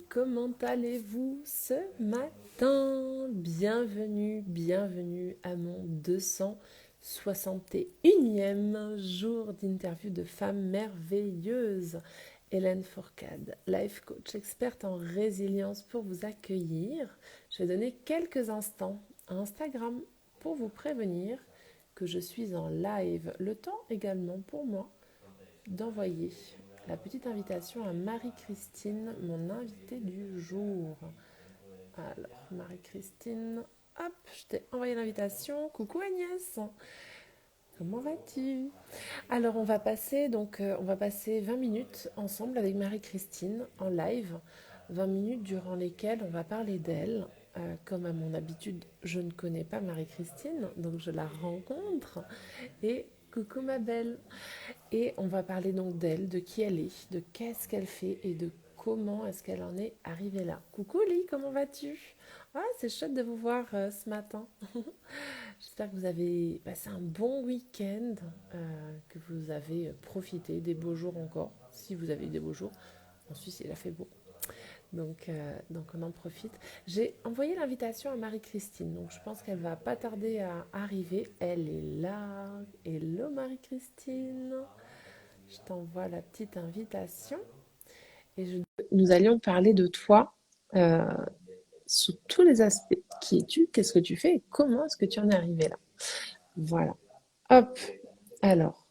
Comment allez-vous ce matin? Bienvenue à mon 261e jour d'interview de femmes merveilleuses. Hélène Fourcade, life coach, experte en résilience pour vous accueillir. Je vais donner quelques instants à Instagram pour vous prévenir que je suis en live. Le temps également pour moi d'envoyer la petite invitation à Marie-Christine, mon invitée du jour. Alors, Marie-Christine, hop, je t'ai envoyé l'invitation. Coucou Agnès, comment vas-tu? Alors, on va passer 20 minutes ensemble avec Marie-Christine en live. 20 minutes durant lesquelles on va parler d'elle. Comme à mon habitude, je ne connais pas Marie-Christine, donc je la rencontre. Et coucou ma belle. Et on va parler donc d'elle, de qui elle est, de qu'est-ce qu'elle fait et de comment est-ce qu'elle en est arrivée là. Coucou Lee, comment vas-tu? Ah, c'est chouette de vous voir ce matin. J'espère que vous avez passé un bon week-end, que vous avez profité des beaux jours encore, si vous avez eu des beaux jours. En Suisse, il a fait beau. Donc on en profite. J'ai envoyé l'invitation à Marie-Christine, donc je pense qu'elle va pas tarder à arriver. Elle est là. Hello Marie-Christine. Je t'envoie la petite invitation. Nous allions parler de toi euh, sous tous les aspects. Qui es-tu? Qu'est-ce que tu fais? Et comment est-ce que tu en es arrivé là? Voilà. Hop. Alors,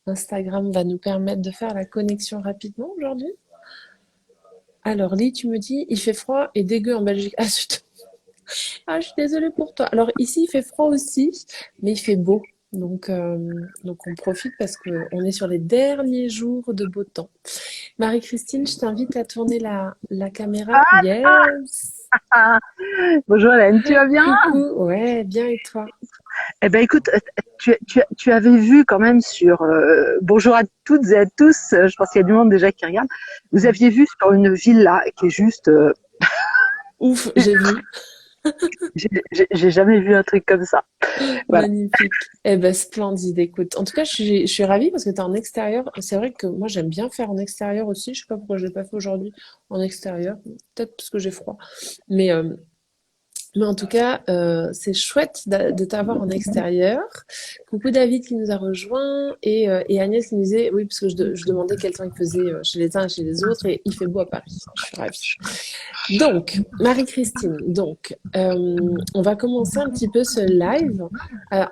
Instagram va nous permettre de faire la connexion rapidement aujourd'hui. Alors, Lee, tu me dis, il fait froid et dégueu en Belgique. Ah, je suis désolée pour toi. Alors, ici, il fait froid aussi, mais il fait beau. Donc on profite parce qu'on est sur les derniers jours de beau temps. Marie-Christine, je t'invite à tourner la caméra. Yes! Ah, bonjour Hélène, tu vas bien? Coucou, ouais, bien et toi? Eh ben écoute, tu avais vu quand même sur bonjour à toutes et à tous, je pense qu'il y a du monde déjà qui regarde. Vous aviez vu sur une villa qui est juste, Ouf, j'ai vu. j'ai jamais vu un truc comme ça. Voilà. Magnifique. Eh ben, splendide, écoute. En tout cas, je suis ravie parce que tu es en extérieur. C'est vrai que moi, j'aime bien faire en extérieur aussi. Je sais pas pourquoi je l'ai pas fait aujourd'hui en extérieur. Peut-être parce que j'ai froid. Mais, euh, Mais en tout cas, c'est chouette de t'avoir en extérieur. Coucou David qui nous a rejoint et Agnès qui nous disait, oui, parce que je demandais quel temps il faisait chez les uns et chez les autres et il fait beau à Paris. Je suis ravie. Donc, Marie-Christine, on va commencer un petit peu ce live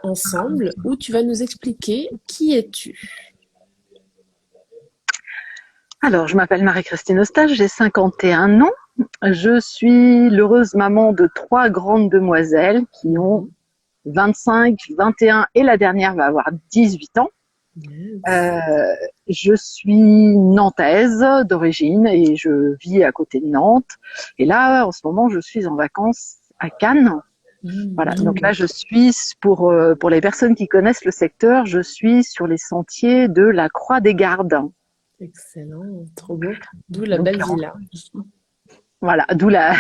ensemble où tu vas nous expliquer qui es-tu. Alors, je m'appelle Marie-Christine Eustache, j'ai 51 ans. Je suis l'heureuse maman de 3 grandes demoiselles qui ont 25, 21 et la dernière va avoir 18 ans. Yes. Euh, je suis nantaise d'origine et je vis à côté de Nantes. Et là, en ce moment, je suis en vacances à Cannes. Voilà. Donc là, je suis pour les personnes qui connaissent le secteur, je suis sur les sentiers de la Croix des Gardes. Excellent, trop beau. D'où la Donc belle villa. voilà, d'où la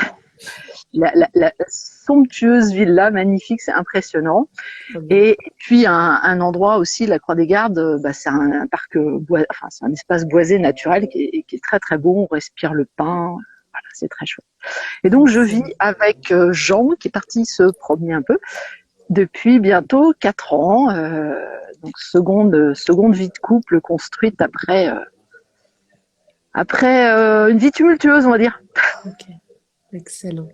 somptueuse villa magnifique, c'est impressionnant. Trop bien. Et puis un endroit aussi, la Croix des Gardes, c'est un parc enfin c'est un espace boisé naturel qui est très très beau. On respire le pin, voilà, c'est très chouette. Et donc je vis Excellent. avec Jean qui est parti se promener un peu depuis bientôt 4 ans. Donc seconde vie de couple construite après une vie tumultueuse, on va dire. Ok, excellent.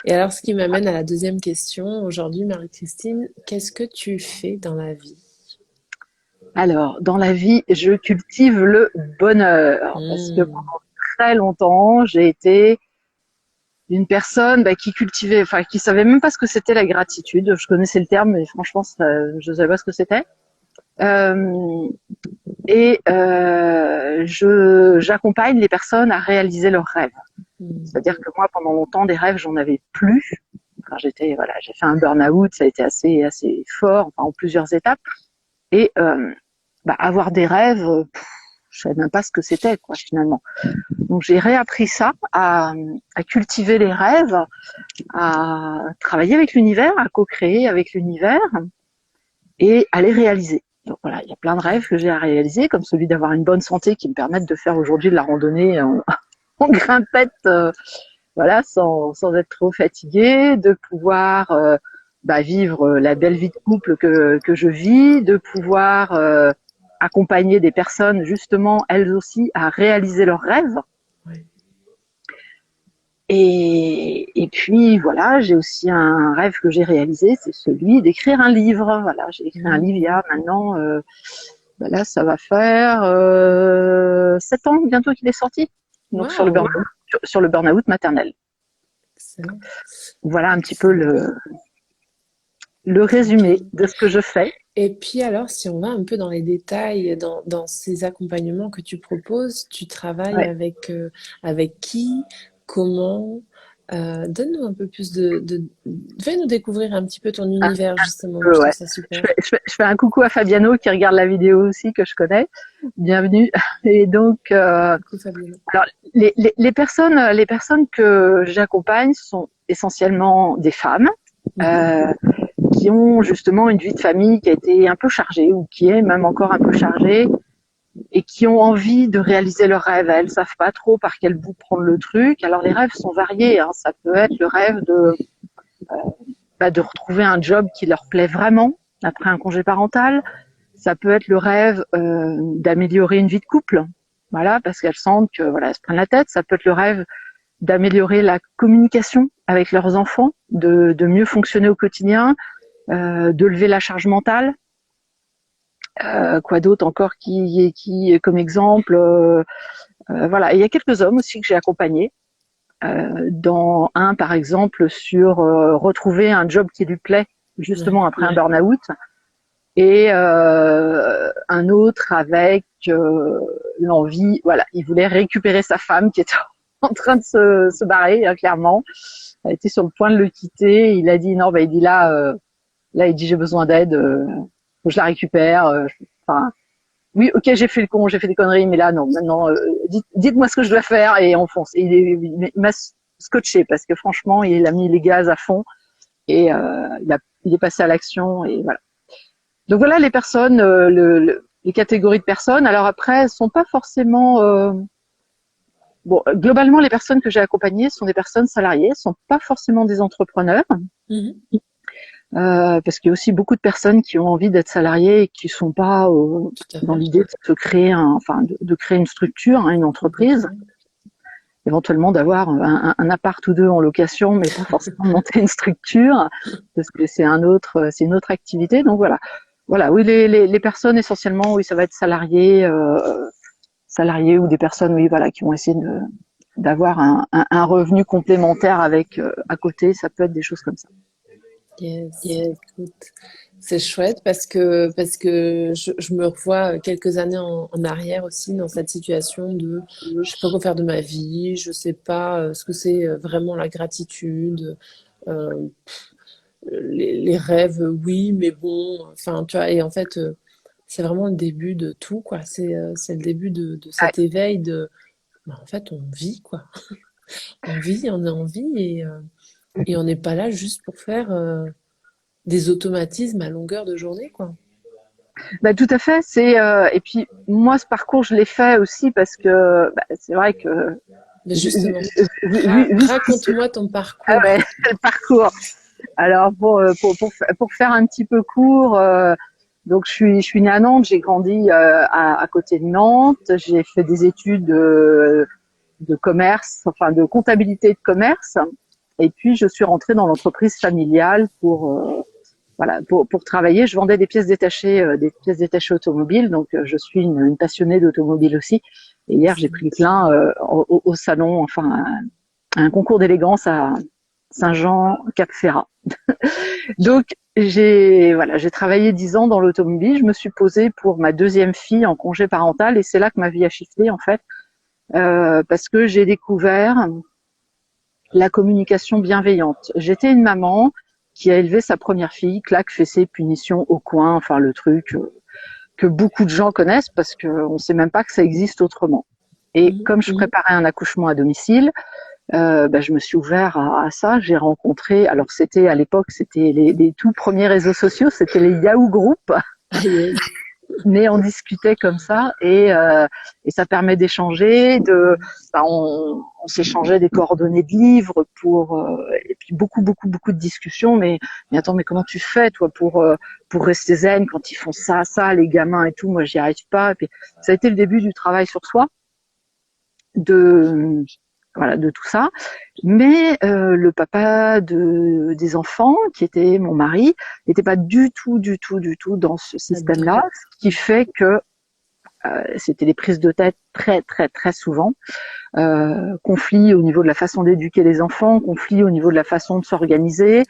Et alors, ce qui m'amène à la deuxième question aujourd'hui, Marie-Christine, qu'est-ce que tu fais dans la vie? Alors dans la vie, je cultive le bonheur parce que Hmm, pendant très longtemps, j'ai été une personne qui cultivait, enfin qui savait même pas ce que c'était la gratitude. Je connaissais le terme, mais franchement, je ne savais pas ce que c'était. Euh, j'accompagne les personnes à réaliser leurs rêves. hmm, C'est-à-dire que moi, pendant longtemps, des rêves, j'en avais plus. Enfin, j'ai fait un burn-out, ça a été assez fort, enfin, en plusieurs étapes. Et avoir des rêves, je savais même pas ce que c'était, quoi, finalement. Donc j'ai réappris ça, à cultiver les rêves, à travailler avec l'univers, à co-créer avec l'univers et à les réaliser. Donc voilà, il y a plein de rêves que j'ai à réaliser, comme celui d'avoir une bonne santé qui me permette de faire aujourd'hui de la randonnée en grimpette, voilà, sans être trop fatiguée, de pouvoir vivre la belle vie de couple que je vis, de pouvoir accompagner des personnes justement elles aussi à réaliser leurs rêves. Ouais. Et puis voilà, j'ai aussi un rêve que j'ai réalisé, c'est celui d'écrire un livre. Voilà, j'ai écrit un livre il y a maintenant, là ça va faire 7 ans bientôt qu'il est sorti. Donc Waouh, sur le burn-out maternel. excellent. Voilà un petit peu le résumé Ok. de ce que je fais. Et puis alors, si on va un peu dans les détails, dans ces accompagnements que tu proposes, tu travailles Ouais. avec qui, comment? Donne-nous un peu plus fais-nous découvrir un petit peu ton Un univers, justement. Moi, peu, je trouve ouais. ça Je super. fais, je, fais, je fais un coucou à Fabiano qui regarde la vidéo aussi que je connais. Bienvenue. Et donc, Coucou Fabien. alors les personnes que j'accompagne sont essentiellement des femmes Mhm. euh, qui ont justement une vie de famille qui a été un peu chargée ou qui est même encore un peu chargée et qui ont envie de réaliser leurs rêves. Elles savent pas trop par quel bout prendre le truc. Alors les rêves sont variés. Hein. Ça peut être le rêve de retrouver un job qui leur plaît vraiment après un congé parental. Ça peut être le rêve d'améliorer une vie de couple. Voilà, parce qu'elles sentent que voilà, elles se prennent la tête. Ça peut être le rêve d'améliorer la communication avec leurs enfants, de mieux fonctionner au quotidien, de lever la charge mentale. Quoi d'autre encore qui comme exemple voilà. Et il y a quelques hommes aussi que j'ai accompagnés. Dans un, par exemple, sur retrouver un job qui lui plaît, Ouais. justement après un burn-out, et un autre avec l'envie, voilà, il voulait récupérer sa femme qui était en train de se barrer, clairement. Elle était sur le point de le quitter. Il a dit non, il dit là, il dit j'ai besoin d'aide, faut que je la récupère. Enfin, oui, ok, j'ai fait le con, j'ai fait des conneries, mais là non, maintenant, dites-moi ce que je dois faire et on fonce. Et il m'a scotché parce que franchement, il a mis les gaz à fond et il est passé à l'action et voilà. Donc voilà les personnes, les catégories de personnes. Alors après, elles sont pas forcément bon. Globalement, les personnes que j'ai accompagnées sont des personnes salariées, sont pas forcément des entrepreneurs. Mhm. Parce qu'il y a aussi beaucoup de personnes qui ont envie d'être salariées et qui sont pas Tout à dans fait. l'idée de se créer de créer une structure, hein, une entreprise, Complètement. éventuellement d'avoir un appart ou deux en location, mais pas forcément monter une structure parce que c'est une autre activité. Donc voilà, oui, les personnes essentiellement, oui, ça va être salariés ou des personnes, oui, voilà, qui vont essayer d'avoir un revenu complémentaire avec à côté. Ça peut être des choses comme ça. Yes, écoute, c'est chouette parce que je me revois quelques années en arrière aussi dans cette situation de je sais pas quoi faire de ma vie, je sais pas ce que c'est vraiment la gratitude, euh, les rêves, oui, mais bon, enfin, tu vois, et en fait, c'est vraiment le début de tout, quoi. C'est le début de Ouais. cet éveil de, bah, en fait, on vit, quoi. On vit, on a envie et on n'est pas là juste pour faire des automatismes à longueur de journée, quoi. Bah, tout à fait. Et puis moi ce parcours je l'ai fait aussi parce que c'est vrai que Mais vu, vu, justement, vu ce qui se raconte-moi ton ah ouais, parcours. le parcours. Alors pour faire un petit peu court, donc je suis née à Nantes, j'ai grandi à côté de Nantes, j'ai fait des études de commerce, enfin de comptabilité et de commerce, et puis je suis rentrée dans l'entreprise familiale pour travailler. Je vendais des pièces détachées automobiles, donc je suis une passionnée d'automobile aussi. Et hier j'ai pris le plein au salon, enfin un concours d'élégance à Saint-Jean-Cap-Ferrat. Donc j'ai travaillé 10 ans dans l'automobile. Je me suis posée pour ma deuxième fille en congé parental et c'est là que ma vie a shifté en fait, parce que j'ai découvert la communication bienveillante. J'étais une maman qui a élevé sa première fille, claque, fessée, punition au coin, enfin le truc que beaucoup de gens connaissent parce qu'on ne sait même pas que ça existe autrement. Et Mhm. comme je préparais un accouchement à domicile, je me suis ouvert à ça. J'ai rencontré, alors c'était à l'époque, c'était les tout premiers réseaux sociaux, c'était les Yahoo Group. Ah yes. mais on discutait comme ça et ça permet d'échanger, on s'échangeait des coordonnées de livres et puis beaucoup de discussions. Mais attends, mais comment tu fais toi pour rester zen quand ils font ça, les gamins et tout. Moi, j'y arrive pas. Et puis ça a été le début du travail sur soi, de voilà, de tout ça. Mais le papa des enfants, qui était mon mari, n'était pas du tout dans ce système-là, ce qui fait que c'était des prises de tête très souvent, conflits au niveau de la façon d'éduquer les enfants, conflits au niveau de la façon de s'organiser.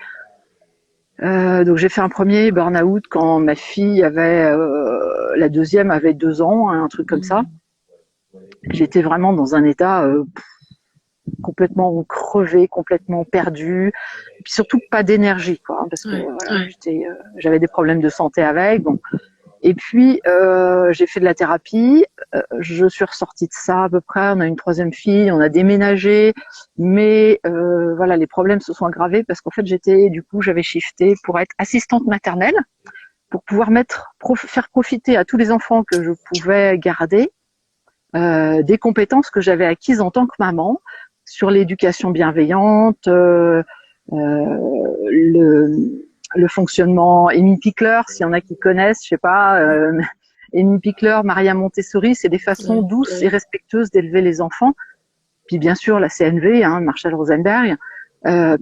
Donc j'ai fait un premier burn-out quand ma fille la deuxième avait 2 ans, hein, un truc comme ça. J'étais vraiment dans un état complètement crevé, complètement perdu, et puis surtout pas d'énergie, quoi, hein, parce que j'avais des problèmes de santé avec. Bon. Et puis j'ai fait de la thérapie, je suis ressortie de ça à peu près. On a une 3e fille, on a déménagé, mais voilà, les problèmes se sont aggravés parce qu'en fait j'avais shifté pour être assistante maternelle, pour pouvoir faire profiter à tous les enfants que je pouvais garder des compétences que j'avais acquises en tant que maman sur l'éducation bienveillante, le fonctionnement Amy Pickler, s'il y en a qui connaissent, je sais pas, Amy Pickler, Maria Montessori, c'est des façons douces et respectueuses d'élever les enfants. Puis bien sûr la CNV, hein, Marshall Rosenberg,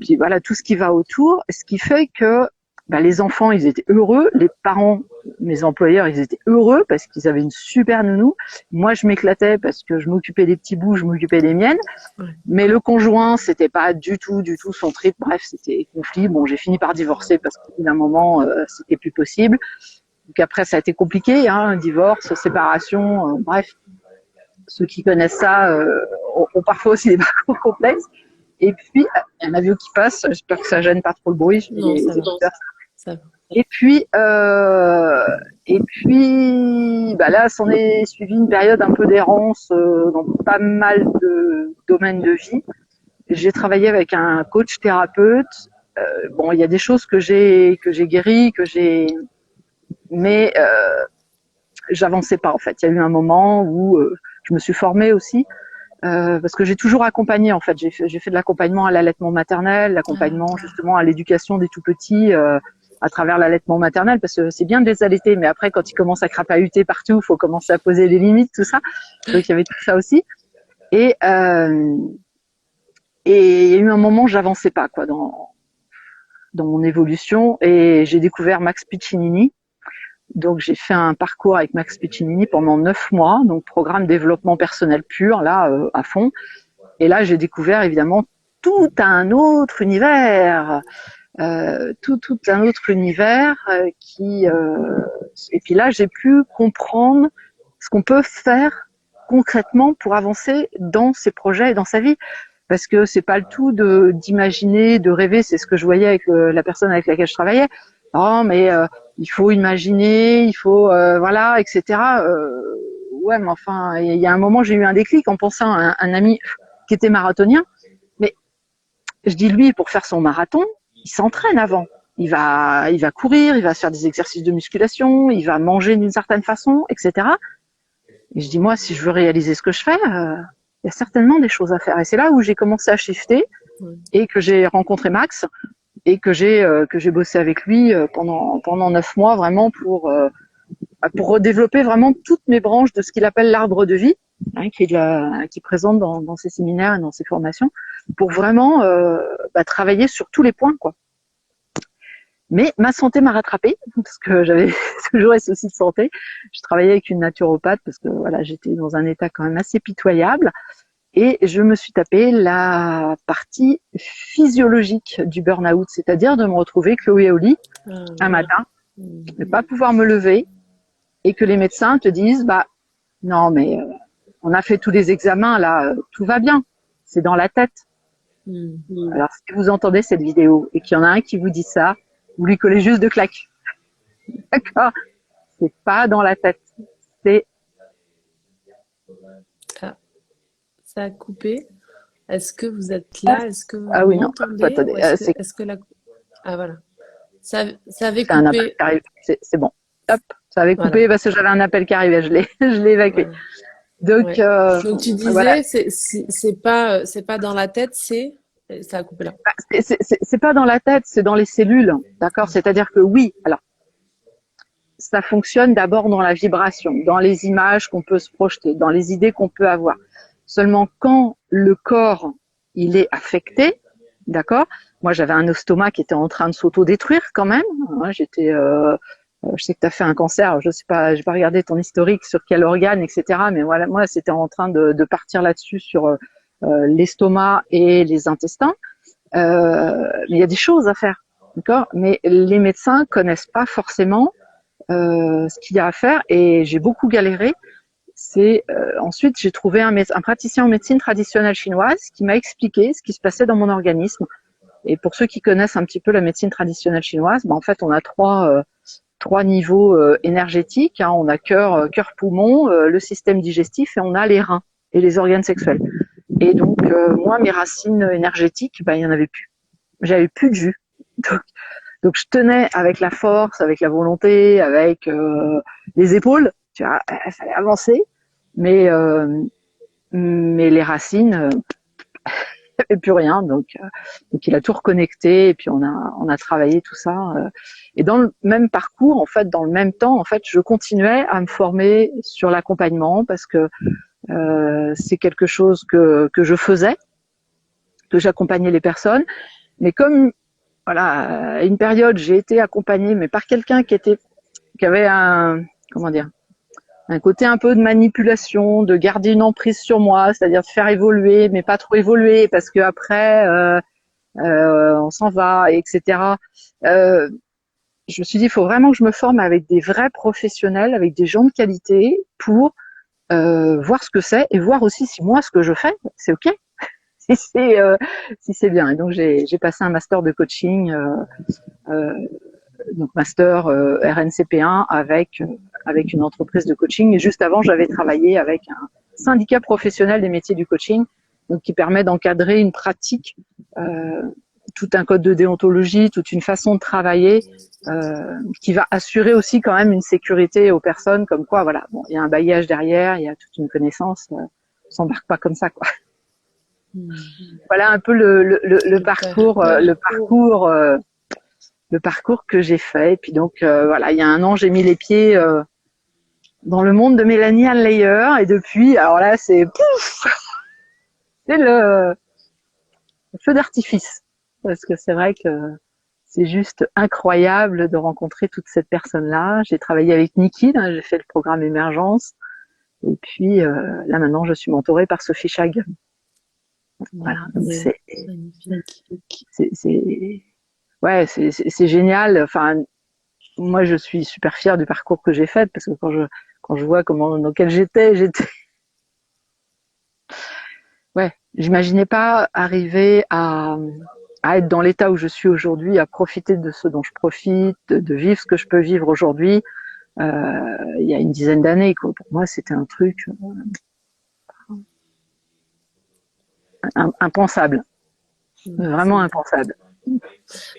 puis voilà tout ce qui va autour, ce qui fait que les enfants, ils étaient heureux, les parents, mes employeurs, ils étaient heureux parce qu'ils avaient une super nounou. Moi, je m'éclatais parce que je m'occupais des petits bouts, je m'occupais des miennes. Mais le conjoint, c'était pas du tout son trip. Bref, c'était conflit. Bon, j'ai fini par divorcer parce qu'au bout d'un moment, c'était plus possible. Donc après, ça a été compliqué, hein, divorce, séparation, bref. Ceux qui connaissent ça ont parfois aussi des parcours complexes. Et puis, il y a un avion qui passe. J'espère que ça gêne pas trop le bruit. Non, ça va. Et puis là, s'en est suivi une période un peu d'errance dans pas mal de domaines de vie. J'ai travaillé avec un coach thérapeute. Bon, il y a des choses que j'ai guéries, mais j'avançais pas en fait. Il y a eu un moment où je me suis formée aussi. Parce que j'ai toujours accompagné en fait. J'ai fait de l'accompagnement à l'allaitement maternel, l'accompagnement justement à l'éducation des tout petits à travers l'allaitement maternel, parce que c'est bien de les allaiter, mais après quand ils commencent à crapahuter partout, il faut commencer à poser les limites, tout ça. Donc il y avait tout ça aussi. Et il y a eu un moment où j'avançais pas quoi dans mon évolution, et j'ai découvert Max Piccinini. Donc j'ai fait un parcours avec Max Piccinini pendant 9 mois, donc programme développement personnel pur là à fond. Et là j'ai découvert évidemment tout un autre univers, tout un autre univers et puis là j'ai pu comprendre ce qu'on peut faire concrètement pour avancer dans ses projets et dans sa vie. Parce que c'est pas le tout d'imaginer, de rêver. C'est ce que je voyais avec la personne avec laquelle je travaillais. Oh, mais il faut imaginer, il faut voilà, etc. Ouais, mais enfin, il y a un moment, j'ai eu un déclic en pensant à un ami qui était marathonien. Mais je dis, lui, pour faire son marathon, il s'entraîne avant. Il va courir, il va faire des exercices de musculation, il va manger d'une certaine façon, etc. Et je dis, moi, si je veux réaliser ce que je fais, il y a certainement des choses à faire. Et c'est là où j'ai commencé à shifter et que j'ai rencontré Max et que j'ai bossé avec lui pendant 9 mois vraiment pour redévelopper vraiment toutes mes branches de ce qu'il appelle l'arbre de vie, hein, qui présente dans ses séminaires et dans ses formations, pour vraiment travailler sur tous les points, quoi. Mais ma santé m'a rattrapée parce que j'avais toujours un souci de santé. Je travaillais avec une naturopathe parce que voilà, j'étais dans un état quand même assez pitoyable. Et je me suis tapé la partie physiologique du burn-out, c'est-à-dire de me retrouver clouée au lit un matin, ne pas pouvoir me lever, et que les médecins te disent non mais on a fait tous les examens là, tout va bien, c'est dans la tête. Alors si vous entendez cette vidéo et qu'il y en a un qui vous dit ça, vous lui collez juste 2 claques. D'accord? C'est pas dans la tête, c'est... Ça a coupé. Est-ce que vous êtes là? Est-ce que vous m'entendez? Attendez, est-ce que la... Ah voilà. Ça avait coupé. C'est bon. Hop. Ça avait Voilà. coupé parce que j'avais un appel qui arrivait, je l'ai évacué. Ouais. Donc, Ouais. Donc tu voilà. disais, c'est pas dans la tête, ça a coupé là. C'est pas dans la tête, c'est dans les cellules, d'accord? C'est-à-dire que oui, alors ça fonctionne d'abord dans la vibration, dans les images qu'on peut se projeter, dans les idées qu'on peut avoir. Seulement quand le corps il est affecté, d'accord? Moi j'avais un estomac qui était en train de s'auto-détruire quand même. Je sais que tu as fait un cancer, je sais pas, j'ai pas regardé ton historique sur quel organe, etc. Mais voilà, moi c'était en train de partir là-dessus sur l'estomac et les intestins. Mais il y a des choses à faire, d'accord? Mais les médecins connaissent pas forcément ce qu'il y a à faire et j'ai beaucoup galéré. Ensuite j'ai trouvé un praticien en médecine traditionnelle chinoise qui m'a expliqué ce qui se passait dans mon organisme. Et pour ceux qui connaissent un petit peu la médecine traditionnelle chinoise, en fait on a trois niveaux énergétiques. Hein. On a cœur, poumon, le système digestif et on a les reins et les organes sexuels. Et donc moi mes racines énergétiques, il y en avait plus. J'avais plus de jus. Donc je tenais avec la force, avec la volonté, avec les épaules. Tu vois, il fallait avancer, mais les racines, il n'y avait plus rien. Donc il a tout reconnecté et puis on a travaillé tout ça. Et dans le même parcours, en fait, dans le même temps, en fait, je continuais à me former sur l'accompagnement parce que c'est quelque chose que je faisais, que j'accompagnais les personnes. Mais comme voilà, à une période, j'ai été accompagnée, mais par quelqu'un qui avait un côté un peu de manipulation, de garder une emprise sur moi, c'est-à-dire de faire évoluer, mais pas trop évoluer, parce que après, on s'en va, etc. Je me suis dit, il faut vraiment que je me forme avec des vrais professionnels, avec des gens de qualité, pour voir ce que c'est et voir aussi si moi, ce que je fais, c'est OK. Si c'est bien. Et donc j'ai passé un master de coaching, donc master RNCP1 avec une entreprise de coaching. Et juste avant, j'avais travaillé avec un syndicat professionnel des métiers du coaching, donc qui permet d'encadrer une pratique, tout un code de déontologie, toute une façon de travailler, qui va assurer aussi quand même une sécurité aux personnes, comme quoi voilà, bon, il y a un bailliage derrière, il y a toute une connaissance, on s'embarque pas comme ça quoi. Voilà un peu le Super. parcours, le parcours que j'ai fait. Et puis donc voilà, il y a un an, j'ai mis les pieds dans le monde de Mélanie Hanlayer et depuis, alors là, c'est le feu d'artifice parce que c'est vrai que c'est juste incroyable de rencontrer toutes ces personnes-là. J'ai travaillé avec Niki, j'ai fait le programme Émergence et puis là maintenant, je suis mentorée par Sophie Chag. Voilà, donc Magnifique. c'est génial. Enfin, moi, je suis super fière du parcours que j'ai fait parce que quand je vois dans quel j'étais, ouais, j'imaginais pas arriver à être dans l'état où je suis aujourd'hui, à profiter de ce dont je profite, de vivre ce que je peux vivre aujourd'hui. Il y a une dizaine d'années, quoi. Pour moi, c'était un truc impensable, vraiment impensable.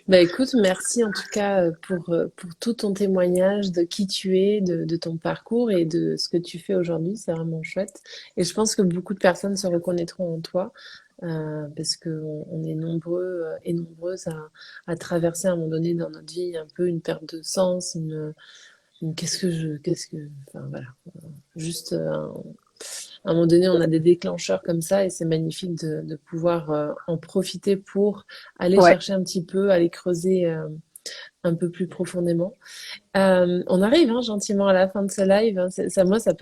Bah écoute, merci en tout cas pour tout ton témoignage de qui tu es, de ton parcours et de ce que tu fais aujourd'hui. C'est vraiment chouette. Et je pense que beaucoup de personnes se reconnaîtront en toi parce qu'on est nombreux et nombreuses à traverser à un moment donné dans notre vie un peu une perte de sens, enfin voilà, juste à un moment donné, on a des déclencheurs comme ça et c'est magnifique de pouvoir en profiter pour aller Ouais. chercher un petit peu, aller creuser un peu plus profondément. On arrive hein, gentiment à la fin de ce live. Hein. Moi, ça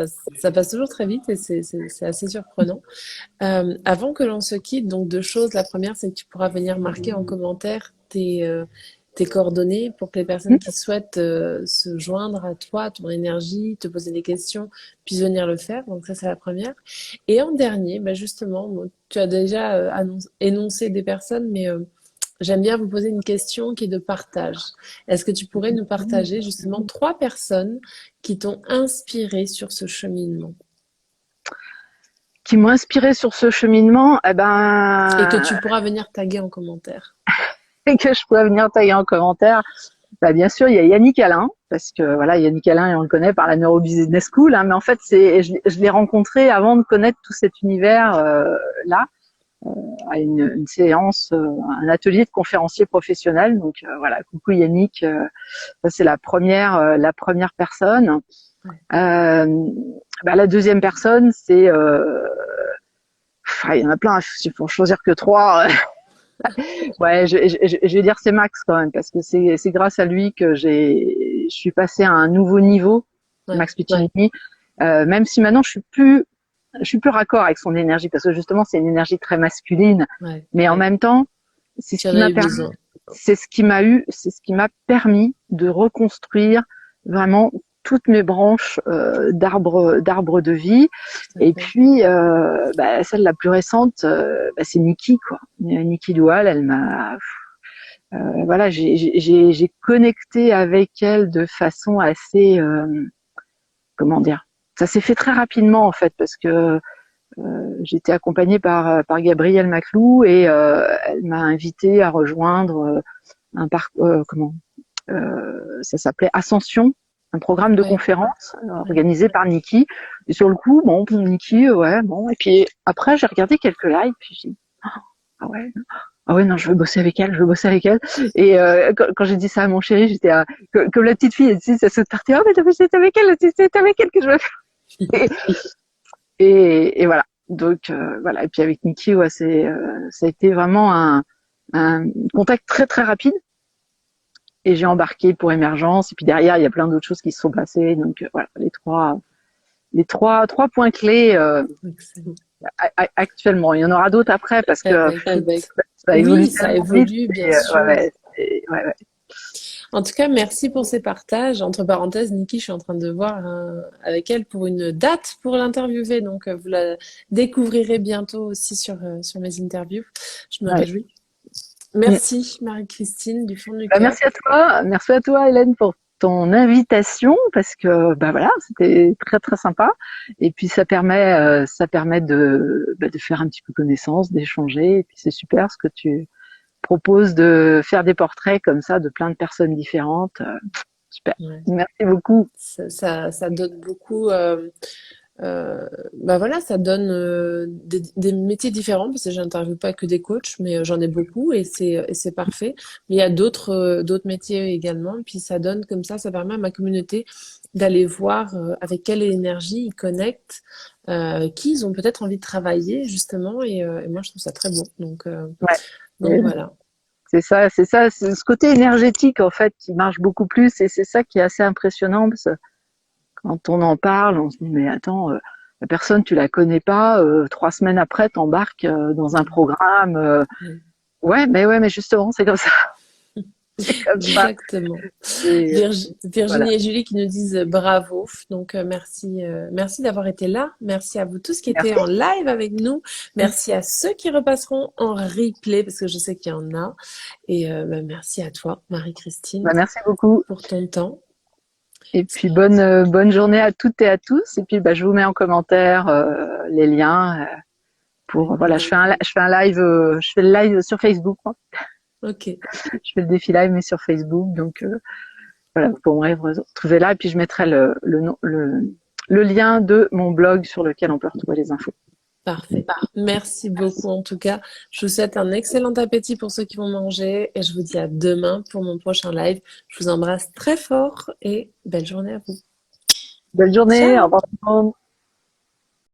passe toujours très vite et c'est assez surprenant. Avant que l'on se quitte, donc deux choses. La première, c'est que tu pourras venir marquer en commentaire tes coordonnées pour que les personnes qui souhaitent se joindre à toi, à ton énergie, te poser des questions, puissent venir le faire. Donc ça, c'est la première. Et en dernier, bah justement, bon, tu as déjà énoncé des personnes, mais j'aime bien vous poser une question qui est de partage. Est-ce que tu pourrais nous partager justement trois personnes qui t'ont inspiré sur ce cheminement? Qui m'ont inspiré sur ce cheminement, Et que tu pourras venir taguer en commentaire. et que je pourrais venir tailler en commentaire. Bah, bien sûr, il y a Yannick Alain, parce que voilà, Yannick Alain, on le connaît par la Neurobusiness School, hein, mais en fait, je l'ai rencontré avant de connaître tout cet univers là, à une séance, un atelier de conférencier professionnel. Donc voilà, coucou Yannick, ça c'est la première personne. Ouais. Bah, la deuxième personne, c'est il y en a plein, il faut choisir que trois. Ouais, je vais dire c'est Max quand même, parce que c'est grâce à lui que je suis passée à un nouveau niveau, Ouais. Max Piccinini. Même si maintenant je suis plus raccord avec son énergie, parce que justement c'est une énergie très masculine, Ouais. mais en même temps c'est ce Tu en qui as m'a eu permis, besoin. c'est ce qui m'a permis de reconstruire vraiment toutes mes branches d'arbres de vie. Tout à Et fait. puis celle la plus récente, c'est Nikki, quoi. Nikki Doual, elle m'a voilà, j'ai connecté avec elle de façon assez comment dire, ça s'est fait très rapidement en fait, parce que j'étais accompagnée par Gabrielle Maclou, et elle m'a invitée à rejoindre un parc comment ça s'appelait Ascension, un programme de Ouais. conférence Ouais. organisé par Nikki. Et sur le coup, bon, Nikki, ouais, bon. Et puis après, j'ai regardé quelques lives, puis j'ai dit, ah ouais, ah ouais, non, je veux bosser avec elle, je veux bosser avec elle. Et quand j'ai dit ça à mon chéri, j'étais comme la petite fille, elle dit, ça se partait, oh, mais c'est avec elle, c'est avec elle que je veux faire. Et voilà. Donc voilà. Et puis avec Nikki, ouais, ça a été vraiment un contact très très rapide. Et j'ai embarqué pour Émergence. Et puis derrière, il y a plein d'autres choses qui se sont passées. Donc voilà, les trois points clés Excellent. actuellement. Il y en aura d'autres après, parce Eh que ben, écoute, ça évolue oui, ça tellement vite. évolue, Et, bien sûr. ouais. En tout cas, merci pour ces partages. Entre parenthèses, Niki, je suis en train de voir avec elle pour une date pour l'interviewer. Donc, vous la découvrirez bientôt aussi sur mes interviews. Je me Ouais. réjouis. Merci, Marie-Christine, du fond du Bah, cœur. merci à toi, Hélène, pour ton invitation, parce que bah voilà, c'était très très sympa. Et puis ça permet de faire un petit peu connaissance, d'échanger. Et puis c'est super ce que tu proposes, de faire des portraits comme ça de plein de personnes différentes. Super. Ouais. Merci beaucoup. Ça donne beaucoup. Bah voilà, ça donne des métiers différents parce que j'interviewe pas que des coachs, mais j'en ai beaucoup et c'est parfait. Mais il y a d'autres métiers également, puis ça donne comme ça permet à ma communauté d'aller voir avec quelle énergie ils connectent, qui ils ont peut-être envie de travailler justement, et moi je trouve ça très beau. Ouais. Donc voilà. C'est ce côté énergétique en fait qui marche beaucoup plus, et c'est ça qui est assez impressionnant, parce que quand on en parle, on se dit mais attends, la personne tu la connais pas, 3 semaines après t'embarques dans un programme. Ouais. Ouais, mais justement c'est comme ça, c'est comme ça. Exactement. Et voilà. Virginie et Julie qui nous disent bravo. Donc merci d'avoir été là. Merci à vous tous qui étaient Merci. en live avec nous. Merci à ceux qui repasseront en replay parce que je sais qu'il y en a. Et merci à toi, Marie-Christine, Bah, merci beaucoup. pour ton temps. Et puis bonne journée à toutes et à tous. Et puis bah, je vous mets en commentaire les liens pour voilà. Je fais un live, je fais le live sur Facebook, hein. Ok, Je fais le défi live mais sur Facebook, donc voilà, vous pourrez me retrouver là, et puis je mettrai le lien de mon blog sur lequel on peut retrouver les infos. parfait. Merci beaucoup en tout cas. Je vous souhaite un excellent appétit pour ceux qui vont manger et je vous dis à demain pour mon prochain live. Je vous embrasse très fort et belle journée à vous. Belle journée, au Ciao! revoir tout le monde.